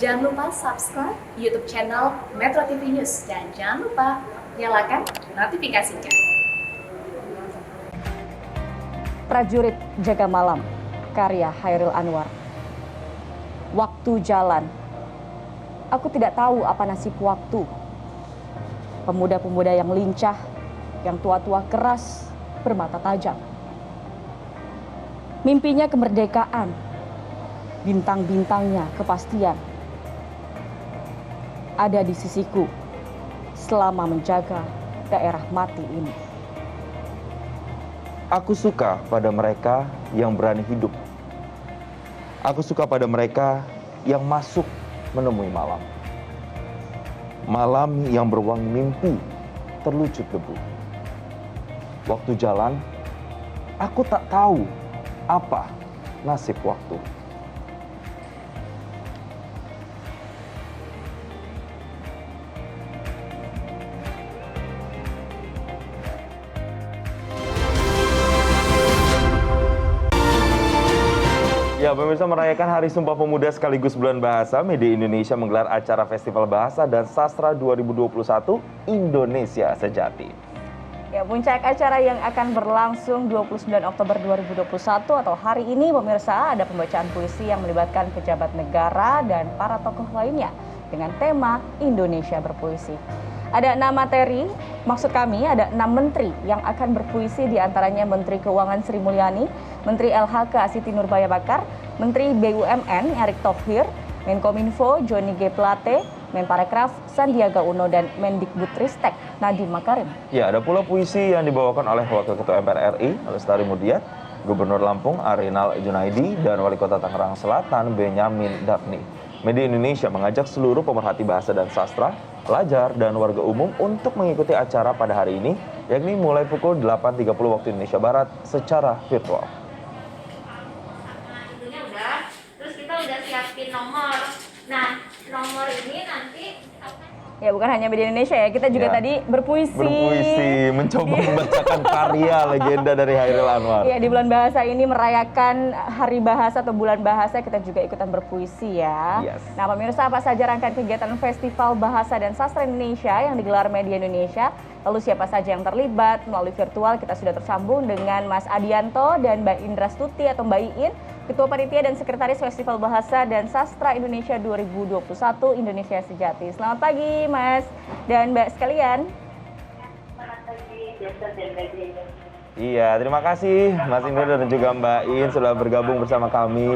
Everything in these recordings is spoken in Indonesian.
Jangan lupa subscribe YouTube channel Metro TV News dan jangan lupa nyalakan notifikasinya. Prajurit Jaga Malam, karya Chairil Anwar. Waktu jalan. Aku tidak tahu apa nasib waktu. Pemuda-pemuda yang lincah, yang tua-tua keras, bermata tajam. Mimpinya kemerdekaan, bintang-bintangnya kepastian. Ada di sisiku selama menjaga daerah mati ini. Aku suka pada mereka yang berani hidup. Aku suka pada mereka yang masuk menemui malam. Malam yang berwangi mimpi terlucut debu. Waktu jalan, aku tak tahu apa nasib waktu. Ya, pemirsa, merayakan Hari Sumpah Pemuda sekaligus Bulan Bahasa, Media Indonesia menggelar acara Festival Bahasa dan Sastra 2021 Indonesia Sejati. Ya, puncak acara yang akan berlangsung 29 Oktober 2021 atau hari ini, pemirsa, ada pembacaan puisi yang melibatkan pejabat negara dan para tokoh lainnya dengan tema Indonesia Berpuisi. Ada 6 materi, maksud kami ada 6 menteri yang akan berpuisi, diantaranya Menteri Keuangan Sri Mulyani, Menteri LHK Siti Nurbaya Bakar, Menteri BUMN Erick Thohir, Menkominfo Johnny G. Plate, Menparekraf Sandiaga Uno, dan Mendikbudristek Nadiem Makarim. Ya, ada pula puisi yang dibawakan oleh Wakil Ketua MPR RI, Lestari Mudiat, Gubernur Lampung Arinal Junaidi, dan Wali Kota Tangerang Selatan Benyamin Dapni. Media Indonesia mengajak seluruh pemerhati bahasa dan sastra, pelajar, dan warga umum untuk mengikuti acara pada hari ini, yakni mulai pukul 8.30 waktu Indonesia Barat secara virtual. Nah, itunya udah, terus kita udah siapin nomor. Nah, nomor ini nanti Ya, bukan hanya Media Indonesia ya, kita juga Ya, tadi berpuisi. Mencoba membacakan karya legenda dari Chairil Anwar. Ya, di bulan bahasa ini merayakan Hari Bahasa atau Bulan Bahasa, kita juga ikutan berpuisi ya. Yes. Nah, pemirsa, apa saja rangkaian kegiatan Festival Bahasa dan Sastra Indonesia yang digelar Media Indonesia? Lalu siapa saja yang terlibat? Melalui virtual kita sudah tersambung dengan Mas Adianto dan Mbak Indra Stuti atau Mbak Iin, Ketua Panitia dan Sekretaris Festival Bahasa dan Sastra Indonesia 2021 Indonesia Sejati. Selamat pagi Mas dan Mbak sekalian. selamat pagi, Jason dan Baby. Iya, terima kasih Mas Indra dan juga Mbak In sudah bergabung bersama kami.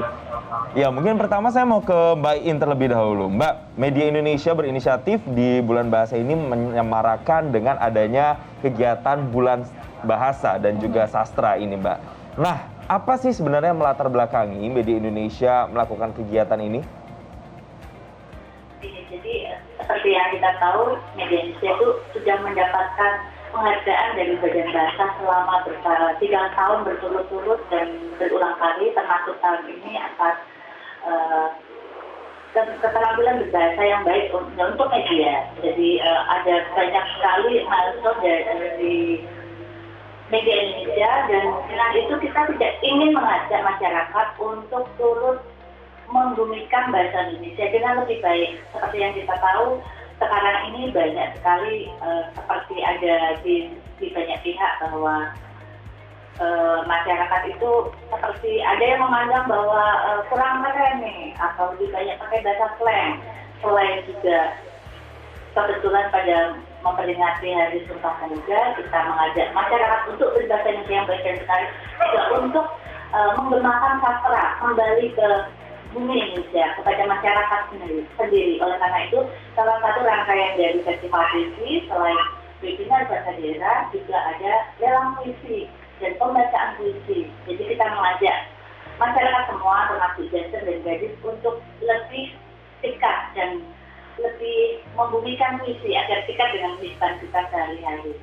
Ya, mungkin pertama saya mau ke Mbak In terlebih dahulu. Mbak, Media Indonesia berinisiatif di Bulan Bahasa ini menyemarakan dengan adanya kegiatan Bulan Bahasa dan juga Sastra ini, Mbak. Nah, apa sih sebenarnya melatar belakangi Media Indonesia melakukan kegiatan ini? Jadi seperti yang kita tahu, Media Indonesia itu sudah mendapatkan penghargaan dari Badan Bahasa selama 3 tahun berturut-turut dan berulang kali, termasuk tahun ini atas keterampilan berbahasa yang baik untuk media. Jadi ada banyak sekali milestone dari Media Indonesia, dan dengan itu kita tidak ingin mengajak masyarakat untuk turut membumikan bahasa Indonesia dengan lebih baik. Seperti yang kita tahu, sekarang ini banyak sekali seperti ada di banyak pihak bahwa masyarakat itu seperti ada yang memandang bahwa kurang keren nih, atau lebih banyak pakai bahasa slang. Selain juga kebetulan pada memperingati Hari Sumpah Pemuda, kita mengajak masyarakat untuk berbahasa Indonesia yang baik dan benar, juga untuk mengembangkan sastra kembali ke bumi Indonesia kepada masyarakat sendiri. Oleh karena itu, salah satu rangkaian dari festival puisi selain webinar bahasa daerah juga ada lelang puisi dan pembacaan puisi. Jadi kita mengajak masyarakat semua, termasuk Jason dan gadis, untuk lebih dekat dan lebih membumikan puisi agar dekat dengan kehidupan kita sehari-hari.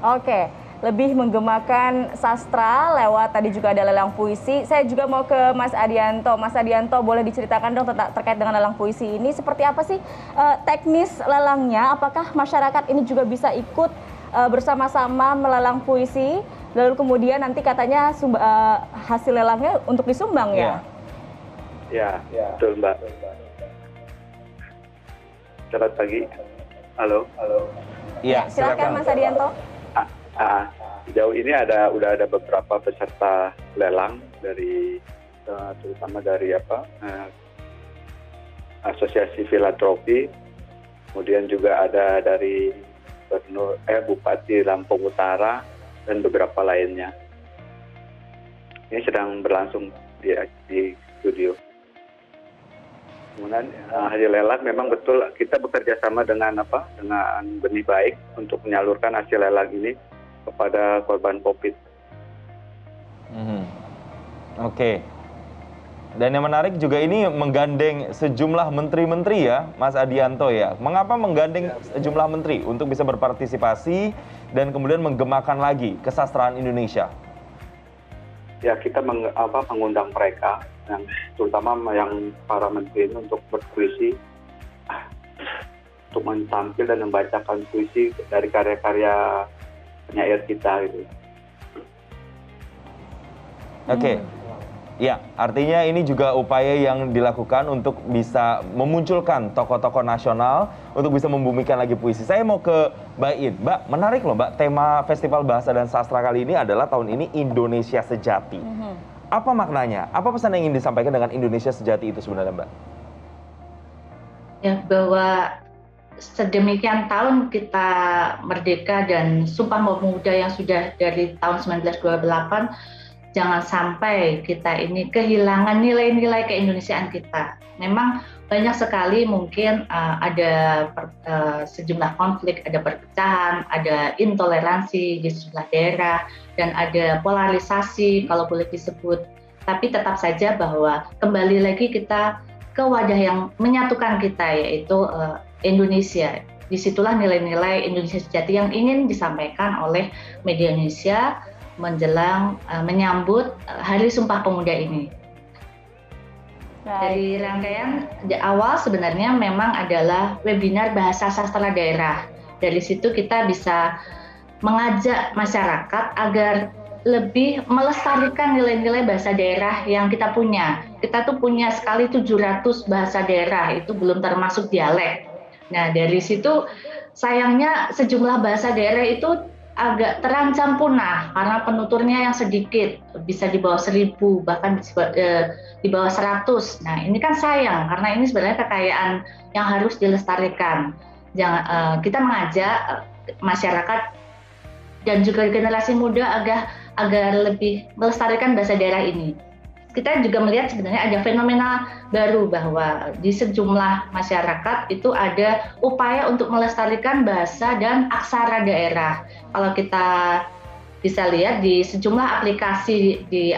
Oke, lebih menggemakan sastra lewat tadi juga ada lelang puisi. Saya juga mau ke Mas Adianto. Mas Adianto, boleh diceritakan dong terkait dengan lelang puisi ini, seperti apa sih teknis lelangnya? Apakah masyarakat ini juga bisa ikut bersama-sama melelang puisi, lalu kemudian nanti katanya hasil lelangnya untuk disumbang ya? Ya, betul Mbak. Selamat pagi. Halo. Iya, Silakan Mas Adianto. Sejauh ini udah ada beberapa peserta lelang dari terutama dari Asosiasi Filantropi, kemudian juga ada dari Bupati Lampung Utara dan beberapa lainnya. Ini sedang berlangsung di studio. Kemudian hasil lelang memang betul kita bekerja sama dengan Benih Baik untuk menyalurkan hasil lelang ini kepada korban COVID. Oke. Dan yang menarik juga ini menggandeng sejumlah menteri-menteri ya, Mas Adianto ya. Mengapa menggandeng sejumlah menteri untuk bisa berpartisipasi dan kemudian menggemakan lagi kesastraan Indonesia? Ya, kita mengundang mereka, terutama yang para menteri ini untuk berpuisi, untuk menampil dan membacakan puisi dari karya-karya penyair kita gitu. Oke. Ya, artinya ini juga upaya yang dilakukan untuk bisa memunculkan tokoh-tokoh nasional untuk bisa membumikan lagi puisi. Saya mau ke Mbak In. Mbak, menarik loh Mbak, tema Festival Bahasa dan Sastra kali ini adalah tahun ini Indonesia Sejati. Apa maknanya? Apa pesan yang ingin disampaikan dengan Indonesia Sejati itu sebenarnya Mbak? Ya, bahwa sedemikian tahun kita merdeka dan Sumpah Pemuda yang sudah dari tahun 1928, jangan sampai kita ini kehilangan nilai-nilai keindonesiaan kita. Memang banyak sekali mungkin ada sejumlah konflik, ada perpecahan, ada intoleransi di sejumlah daerah, dan ada polarisasi kalau boleh disebut. Tapi tetap saja bahwa kembali lagi kita ke wadah yang menyatukan kita, yaitu Indonesia. Disitulah nilai-nilai Indonesia Sejati yang ingin disampaikan oleh media Indonesia menjelang menyambut Hari Sumpah Pemuda ini. Dari rangkaian di awal sebenarnya memang adalah webinar bahasa sastra daerah. Dari situ kita bisa mengajak masyarakat agar lebih melestarikan nilai-nilai bahasa daerah yang kita punya. Kita tuh punya sekali 700 bahasa daerah, itu belum termasuk dialek. Nah, dari situ sayangnya sejumlah bahasa daerah itu agak terancam punah karena penuturnya yang sedikit, bisa di bawah 1000, bahkan di bawah 100. Nah, ini kan sayang karena ini sebenarnya kekayaan yang harus dilestarikan. Kita mengajak masyarakat dan juga generasi muda agar lebih melestarikan bahasa daerah ini. Kita juga melihat sebenarnya ada fenomena baru bahwa di sejumlah masyarakat itu ada upaya untuk melestarikan bahasa dan aksara daerah. Kalau kita bisa lihat di sejumlah aplikasi di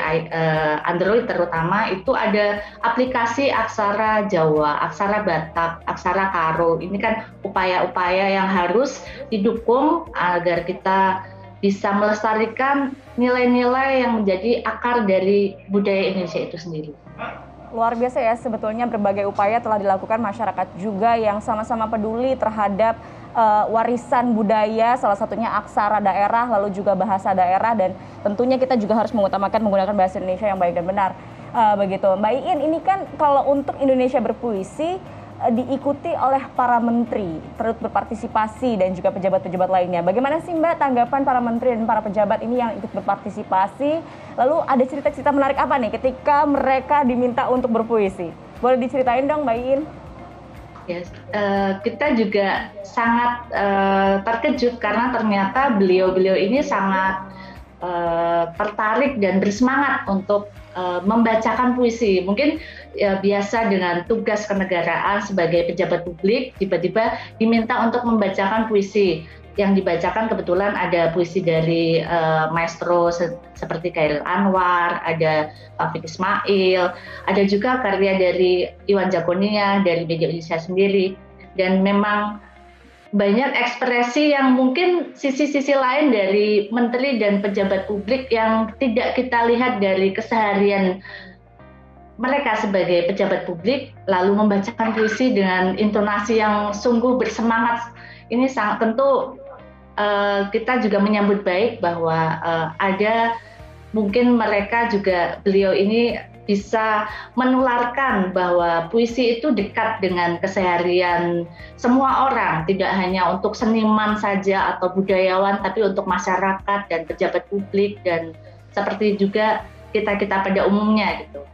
Android terutama, itu ada aplikasi aksara Jawa, aksara Batak, aksara Karo. Ini kan upaya-upaya yang harus didukung agar kita bisa melestarikan nilai-nilai yang menjadi akar dari budaya Indonesia itu sendiri. Luar biasa ya, sebetulnya berbagai upaya telah dilakukan masyarakat juga yang sama-sama peduli terhadap warisan budaya, salah satunya aksara daerah, lalu juga bahasa daerah, dan tentunya kita juga harus mengutamakan menggunakan bahasa Indonesia yang baik dan benar. Begitu, Mbak Iin, ini kan kalau untuk Indonesia berpuisi, diikuti oleh para menteri, turut berpartisipasi dan juga pejabat-pejabat lainnya. Bagaimana sih Mbak tanggapan para menteri dan para pejabat ini yang ikut berpartisipasi? Lalu ada cerita-cerita menarik apa nih ketika mereka diminta untuk berpuisi? Boleh diceritain dong Mbak Iin? Yes, kita juga sangat terkejut karena ternyata beliau-beliau ini sangat tertarik dan bersemangat untuk membacakan puisi. Mungkin biasa dengan tugas kenegaraan sebagai pejabat publik, tiba-tiba diminta untuk membacakan puisi. Yang dibacakan kebetulan ada puisi dari maestro seperti Khairil Anwar, ada Taufik Ismail, ada juga karya dari Iwan Jagonia dari media Indonesia sendiri. Dan memang banyak ekspresi yang mungkin sisi-sisi lain dari menteri dan pejabat publik yang tidak kita lihat dari keseharian mereka sebagai pejabat publik, lalu membacakan puisi dengan intonasi yang sungguh bersemangat. Ini sangat tentu kita juga menyambut baik bahwa ada mungkin mereka juga, beliau ini bisa menularkan bahwa puisi itu dekat dengan keseharian semua orang, tidak hanya untuk seniman saja atau budayawan, tapi untuk masyarakat dan pejabat publik dan seperti juga kita-kita pada umumnya gitu.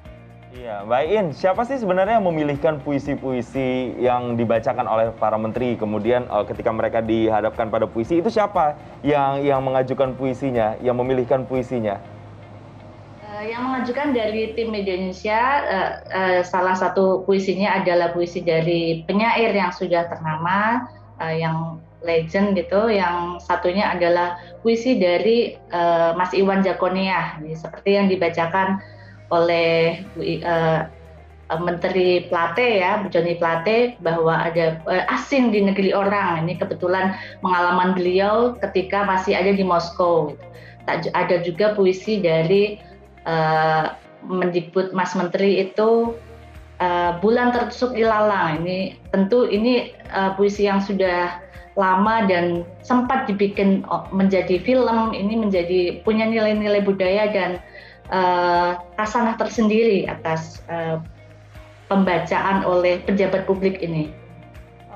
Iya, Mbak In, siapa sih sebenarnya yang memilihkan puisi-puisi yang dibacakan oleh para menteri? Kemudian ketika mereka dihadapkan pada puisi, itu siapa yang mengajukan puisinya, yang memilihkan puisinya? Yang mengajukan dari tim Media Indonesia, salah satu puisinya adalah puisi dari penyair yang sudah ternama, yang legend gitu. Yang satunya adalah puisi dari Mas Iwan Jakonia, seperti yang dibacakan oleh Menteri Plate ya, Bu Joni Plate, bahwa ada asing di negeri orang. Ini kebetulan pengalaman beliau ketika masih ada di Moskow. Ada juga puisi dari Mendikbud Mas Menteri itu Bulan Tertusuk Ilalang. Ini tentu puisi yang sudah lama dan sempat dibikin menjadi film. Ini punya nilai-nilai budaya dan kasanah tersendiri atas pembacaan oleh pejabat publik ini.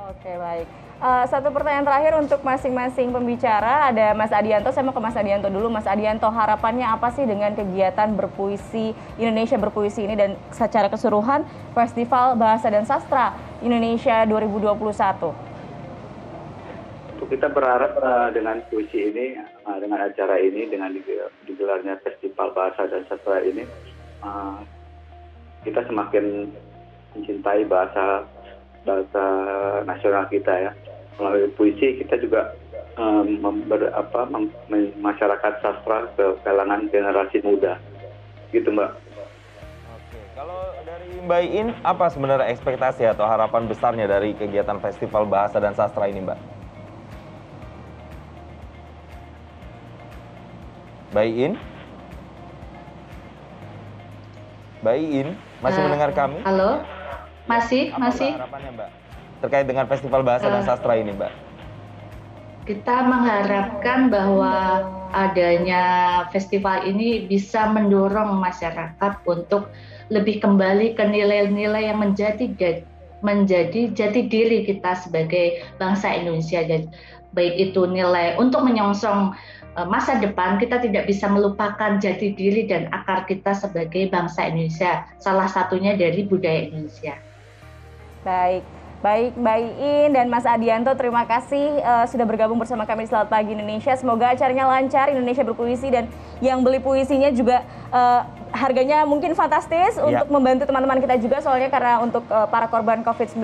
Oke, baik. Satu pertanyaan terakhir untuk masing-masing pembicara. Ada Mas Adianto, saya mau ke Mas Adianto dulu. Mas Adianto, harapannya apa sih dengan kegiatan berpuisi Indonesia Berpuisi ini dan secara keseluruhan Festival Bahasa dan Sastra Indonesia 2021? Kita berharap dengan puisi ini, dengan acara ini, dengan digelarnya Festival Bahasa dan Sastra ini, kita semakin mencintai bahasa nasional kita ya. Melalui puisi kita juga masyarakat sastra ke kalangan generasi muda, gitu Mbak. Oke, kalau dari Mbak In, apa sebenarnya ekspektasi atau harapan besarnya dari kegiatan Festival Bahasa dan Sastra ini, Mbak? Mbak In? Mbak In, masih mendengar kami? Halo, masih. Apa harapannya, Mbak? Terkait dengan Festival Bahasa dan Sastra ini, Mbak? Kita mengharapkan bahwa adanya festival ini bisa mendorong masyarakat untuk lebih kembali ke nilai-nilai yang menjadi jati diri kita sebagai bangsa Indonesia. Baik itu nilai untuk menyongsong masa depan, kita tidak bisa melupakan jati diri dan akar kita sebagai bangsa Indonesia. Salah satunya dari budaya Indonesia. Baik Mbak Iin dan Mas Adianto, terima kasih sudah bergabung bersama kami di Selamat Pagi Indonesia. Semoga acaranya lancar, Indonesia Berpuisi, dan yang beli puisinya juga harganya mungkin fantastis untuk membantu teman-teman kita juga, soalnya karena untuk para korban COVID-19.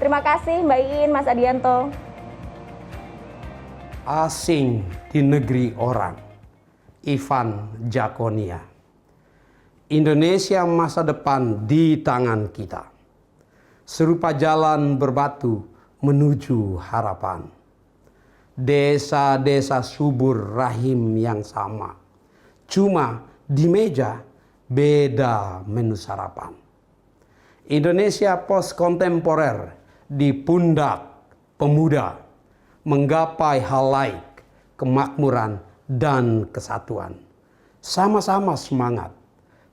Terima kasih Mbak Iin, Mas Adianto. Asing di negeri orang, Iwan Jakonia. Indonesia masa depan di tangan kita. Serupa jalan berbatu menuju harapan. Desa-desa subur rahim yang sama. Cuma di meja beda menu sarapan. Indonesia pos kontemporer di pundak pemuda menggapai hal laik, kemakmuran dan kesatuan. Sama-sama semangat,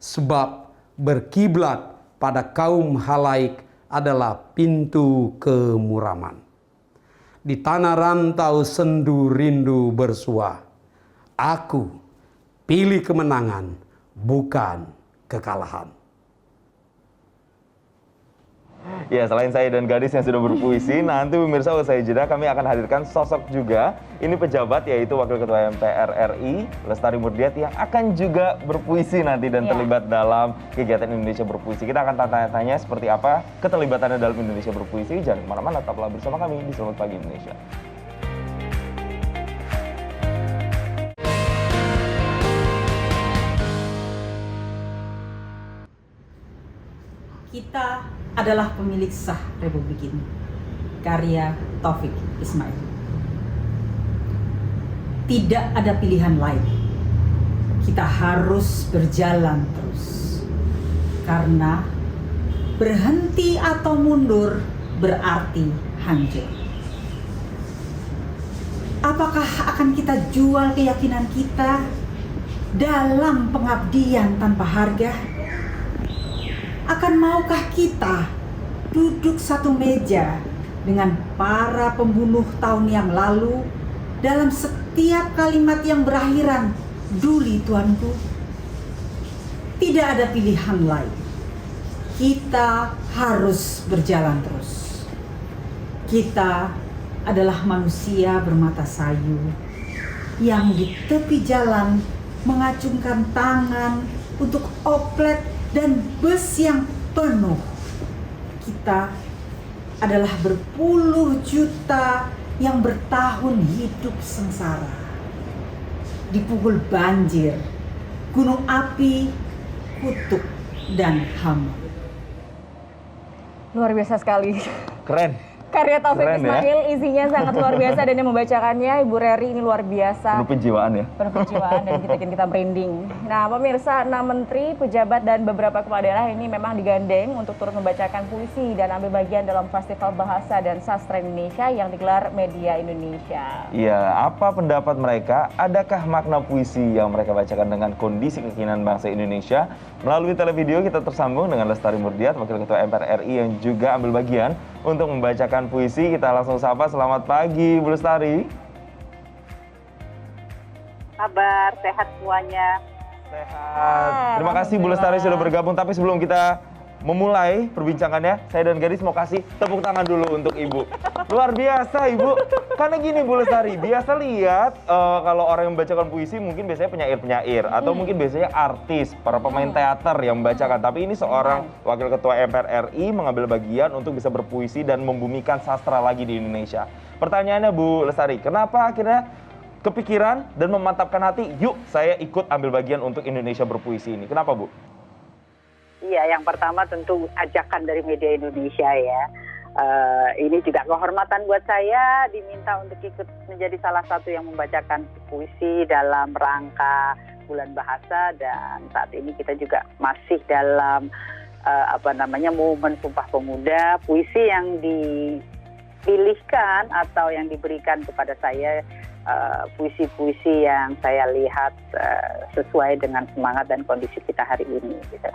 sebab berkiblat pada kaum halaik adalah pintu kemuraman. Di tanah rantau sendu rindu bersua, aku pilih kemenangan, bukan kekalahan. Ya, selain saya dan gadis yang sudah berpuisi, nanti pemirsa usai jeda kami akan hadirkan sosok juga. Ini pejabat, yaitu Wakil Ketua MPR RI, Lestari Murdiati, yang akan juga berpuisi nanti dan terlibat dalam kegiatan Indonesia Berpuisi. Kita akan tanya-tanya seperti apa keterlibatannya dalam Indonesia Berpuisi. Jangan kemana-mana, tetaplah bersama kami di Selamat Pagi Indonesia. Kita adalah pemilik sah Republik ini. Karya Taufik Ismail. Tidak ada pilihan lain. Kita harus berjalan terus. Karena berhenti atau mundur berarti hancur. Apakah akan kita jual keyakinan kita dalam pengabdian tanpa harga? akan maukah kita duduk satu meja dengan para pembunuh tahun yang lalu dalam setiap kalimat yang berakhiran, "Duli Tuanku"? Tidak ada pilihan lain. Kita harus berjalan terus. Kita adalah manusia bermata sayu yang di tepi jalan mengacungkan tangan untuk oplet dan bus yang penuh. Kita adalah berpuluh juta yang bertahun hidup sengsara, dipukul banjir, gunung api, kutuk, dan hama. Luar biasa sekali. Keren. Karya Taufik Keren, ya? Ismail isinya sangat luar biasa dan yang membacakannya Ibu Reri ini luar biasa. Penuh penjiwaan ya. Penuh kejiwaan dan bikin kita merinding. Nah, pemirsa, 6 menteri, pejabat, dan beberapa kepala daerah ini memang digandeng untuk turut membacakan puisi dan ambil bagian dalam Festival Bahasa dan Sastra Indonesia yang digelar Media Indonesia. Iya, apa pendapat mereka? Adakah makna puisi yang mereka bacakan dengan kondisi kekinian bangsa Indonesia? Melalui televideo kita tersambung dengan Lestari Murdiat, Wakil Ketua MPR RI yang juga ambil bagian untuk membacakan puisi. Kita langsung sapa. Selamat pagi, Bu Lestari. Kabar sehat semuanya. Sehat. Terima kasih Bu Lestari sudah bergabung. Tapi sebelum kita memulai perbincangannya, saya dan Gadis mau kasih tepuk tangan dulu untuk Ibu. Luar biasa Ibu. Karena gini Bu Lestari, biasa lihat kalau orang yang membacakan puisi mungkin biasanya penyair-penyair atau mungkin biasanya artis, para pemain teater yang membacakan. Tapi ini seorang Wakil Ketua MPR RI mengambil bagian untuk bisa berpuisi dan membumikan sastra lagi di Indonesia. Pertanyaannya Bu Lestari, kenapa akhirnya kepikiran dan memantapkan hati, yuk saya ikut ambil bagian untuk Indonesia berpuisi ini? Kenapa Bu? Iya, yang pertama tentu ajakan dari Media Indonesia ya. Ini juga kehormatan buat saya diminta untuk ikut menjadi salah satu yang membacakan puisi dalam rangka Bulan Bahasa, dan saat ini kita juga masih dalam momen Sumpah Pemuda. Puisi yang dipilihkan atau yang diberikan kepada saya puisi-puisi yang saya lihat sesuai dengan semangat dan kondisi kita hari ini gitu.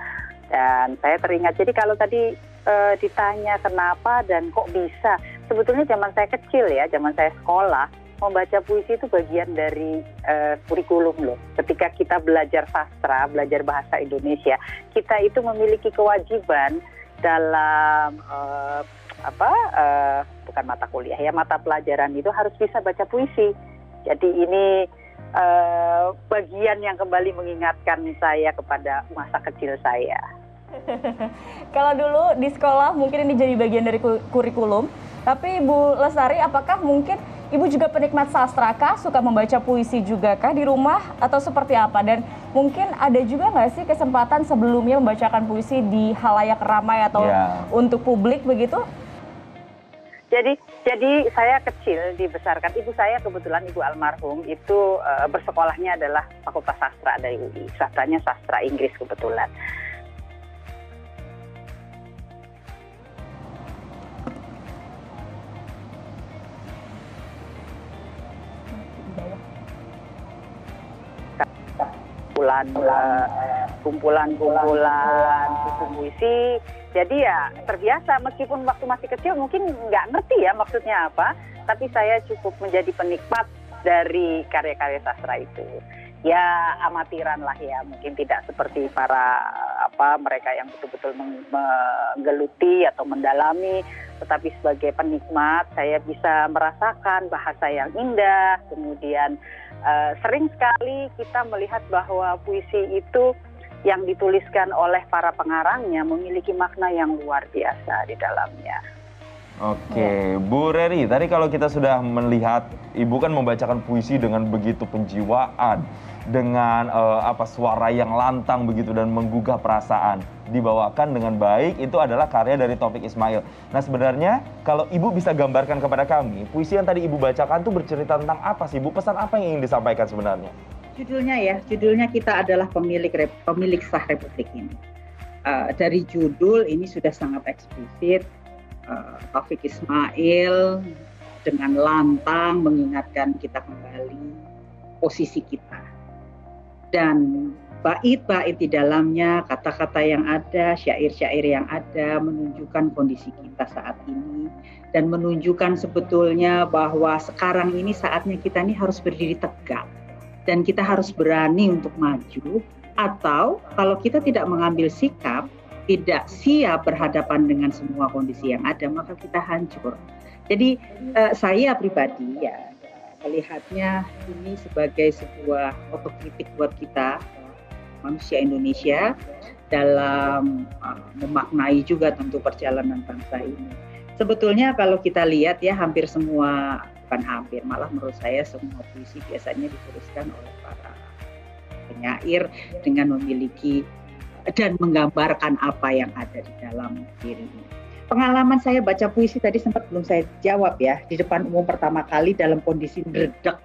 Dan saya teringat, jadi kalau tadi ditanya kenapa dan kok bisa, sebetulnya zaman saya kecil ya, zaman saya sekolah, membaca puisi itu bagian dari kurikulum loh. Ketika kita belajar sastra, belajar bahasa Indonesia, kita itu memiliki kewajiban dalam bukan mata kuliah ya, mata pelajaran itu harus bisa baca puisi. Jadi ini bagian yang kembali mengingatkan saya kepada masa kecil saya. Kalau dulu di sekolah mungkin ini jadi bagian dari kurikulum, tapi Bu Lestari, apakah mungkin Ibu juga penikmat sastra kah? Suka membaca puisi juga kah di rumah atau seperti apa? Dan mungkin ada juga nggak sih kesempatan sebelumnya membacakan puisi di halayak ramai atau untuk publik begitu? Jadi saya kecil dibesarkan, ibu saya kebetulan ibu almarhum itu bersekolahnya adalah Fakultas Sastra dari UI, sastranya sastra Inggris kebetulan. Kumpulan buku puisi. Jadi ya terbiasa, meskipun waktu masih kecil mungkin nggak ngerti ya maksudnya apa, tapi saya cukup menjadi penikmat dari karya-karya sastra itu. Ya amatiran lah ya, mungkin tidak seperti para mereka yang betul-betul menggeluti atau mendalami, tetapi sebagai penikmat saya bisa merasakan bahasa yang indah. Kemudian sering sekali kita melihat bahwa puisi itu yang dituliskan oleh para pengarangnya memiliki makna yang luar biasa di dalamnya. Oke, Bu Reri, tadi kalau kita sudah melihat Ibu kan membacakan puisi dengan begitu penjiwaan, dengan suara yang lantang begitu dan menggugah perasaan, dibawakan dengan baik, itu adalah karya dari Taufik Ismail. Nah sebenarnya kalau Ibu bisa gambarkan kepada kami, puisi yang tadi Ibu bacakan itu bercerita tentang apa sih Bu? Pesan apa yang ingin disampaikan sebenarnya? Judulnya kita adalah pemilik sah Republik ini. Dari judul ini sudah sangat eksplisit. Taufik Ismail dengan lantang mengingatkan kita kembali posisi kita. Dan bait-bait di dalamnya, kata-kata yang ada, syair-syair yang ada menunjukkan kondisi kita saat ini dan menunjukkan sebetulnya bahwa sekarang ini saatnya kita ini harus berdiri tegak dan kita harus berani untuk maju, atau kalau kita tidak mengambil sikap, tidak siap berhadapan dengan semua kondisi yang ada, maka kita hancur. Jadi saya pribadi ya melihatnya ini sebagai sebuah otokritik buat kita manusia Indonesia dalam memaknai juga tentu perjalanan bangsa ini. Sebetulnya kalau kita lihat ya hampir semua, bukan hampir, malah menurut saya semua puisi biasanya dituliskan oleh para penyair dengan memiliki dan menggambarkan apa yang ada di dalam dirinya. Pengalaman saya baca puisi tadi sempat belum saya jawab ya, di depan umum pertama kali dalam kondisi redak.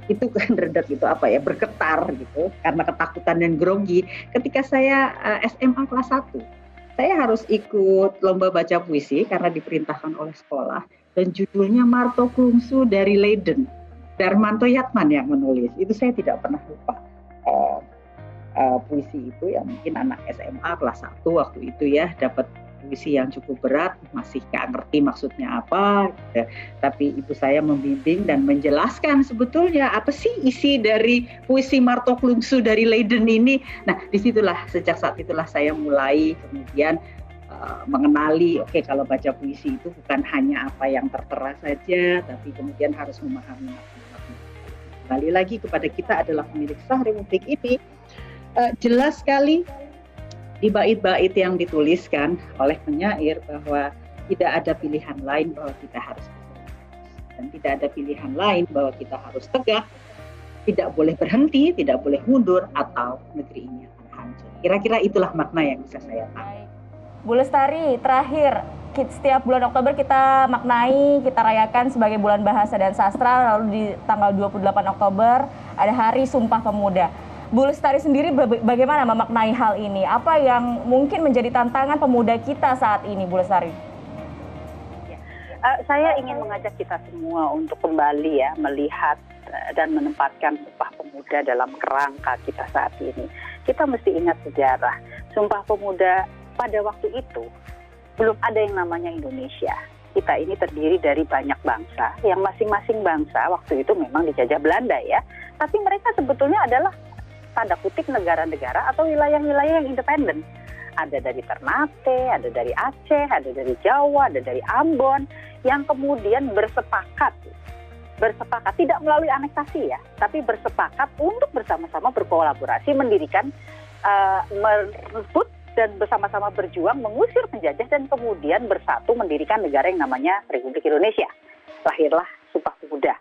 Itu kan redak itu apa ya, bergetar gitu karena ketakutan dan grogi. Ketika saya SMA kelas 1, saya harus ikut lomba baca puisi karena diperintahkan oleh sekolah, dan judulnya Marto Klungsu dari Leiden. Darmanto Yatman yang menulis. Itu saya tidak pernah lupa. Puisi itu yang mungkin anak SMA kelas 1 waktu itu ya dapat puisi yang cukup berat, masih nggak ngerti maksudnya apa, gitu. Tapi ibu saya membimbing dan menjelaskan sebetulnya apa sih isi dari puisi Marto Klungsu dari Leiden ini. Nah, sejak saat itulah saya mulai kemudian mengenali, oke, kalau baca puisi itu bukan hanya apa yang tertera saja, tapi kemudian harus memahami makna-makna. Kembali lagi kepada kita adalah pemilik sah Republik ini, jelas sekali di bait-bait yang dituliskan oleh penyair bahwa tidak ada pilihan lain bahwa kita harus bergerak, dan tidak ada pilihan lain bahwa kita harus tegak, tidak boleh berhenti, tidak boleh mundur, atau negeri ini akan hancur. Kira-kira itulah makna yang bisa saya tangkap. Bu Lestari, terakhir, setiap bulan Oktober kita maknai, kita rayakan sebagai bulan bahasa dan sastra, lalu di tanggal 28 Oktober ada Hari Sumpah Pemuda. Bu Lestari sendiri bagaimana memaknai hal ini? Apa yang mungkin menjadi tantangan pemuda kita saat ini, Bu Lestari? Saya ingin mengajak kita semua untuk kembali ya melihat dan menempatkan Sumpah Pemuda dalam kerangka kita saat ini. Kita mesti ingat sejarah. Sumpah Pemuda pada waktu itu belum ada yang namanya Indonesia. Kita ini terdiri dari banyak bangsa, yang masing-masing bangsa waktu itu memang dijajah Belanda ya. Tapi mereka sebetulnya adalah tanda kutip negara-negara atau wilayah-wilayah yang independen. Ada dari Ternate, ada dari Aceh, ada dari Jawa, ada dari Ambon, yang kemudian bersepakat tidak melalui aneksasi ya, tapi bersepakat untuk bersama-sama berkolaborasi mendirikan, merebut dan bersama-sama berjuang mengusir penjajah dan kemudian bersatu mendirikan negara yang namanya Republik Indonesia. Lahirlah Sumpah Pemuda.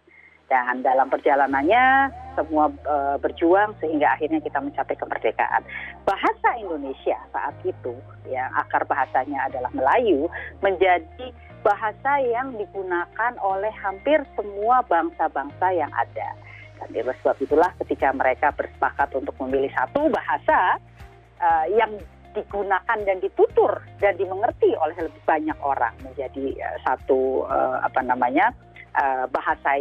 Dan dalam perjalanannya semua berjuang sehingga akhirnya kita mencapai kemerdekaan. Bahasa Indonesia saat itu, yang akar bahasanya adalah Melayu, menjadi bahasa yang digunakan oleh hampir semua bangsa-bangsa yang ada. Dan oleh sebab itulah ketika mereka bersepakat untuk memilih satu bahasa yang digunakan dan ditutur dan dimengerti oleh lebih banyak orang menjadi satu bahasa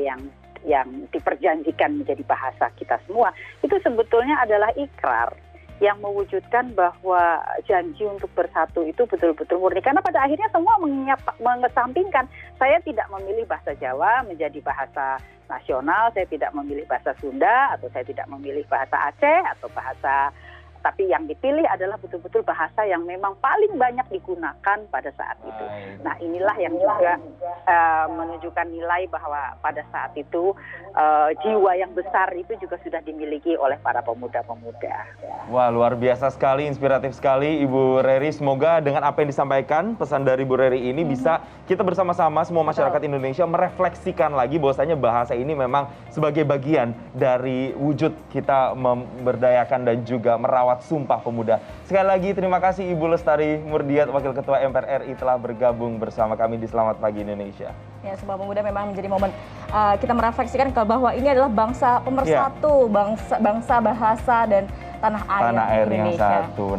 yang diperjanjikan menjadi bahasa kita semua, itu sebetulnya adalah ikrar yang mewujudkan bahwa janji untuk bersatu itu betul-betul murni. Karena pada akhirnya semua mengesampingkan, saya tidak memilih bahasa Jawa menjadi bahasa nasional, saya tidak memilih bahasa Sunda, atau saya tidak memilih bahasa Aceh, atau bahasa, tapi yang dipilih adalah betul-betul bahasa yang memang paling banyak digunakan pada saat itu. Nah, inilah yang juga menunjukkan nilai bahwa pada saat itu jiwa yang besar itu juga sudah dimiliki oleh para pemuda-pemuda. Wah, luar biasa sekali, inspiratif sekali Ibu Rery. Semoga dengan apa yang disampaikan, pesan dari Ibu Rery ini bisa kita bersama-sama semua masyarakat Indonesia merefleksikan lagi bahwasanya bahasa ini memang sebagai bagian dari wujud kita memberdayakan dan juga merawat Sumpah Pemuda. Sekali lagi terima kasih Ibu Lestari Murdiat, Wakil Ketua MPR RI telah bergabung bersama kami di Selamat Pagi Indonesia. Ya, Sumpah Pemuda memang menjadi momen kita merefleksikan bahwa ini adalah bangsa pemersatu, bangsa bahasa dan tanah air yang Indonesia. satu.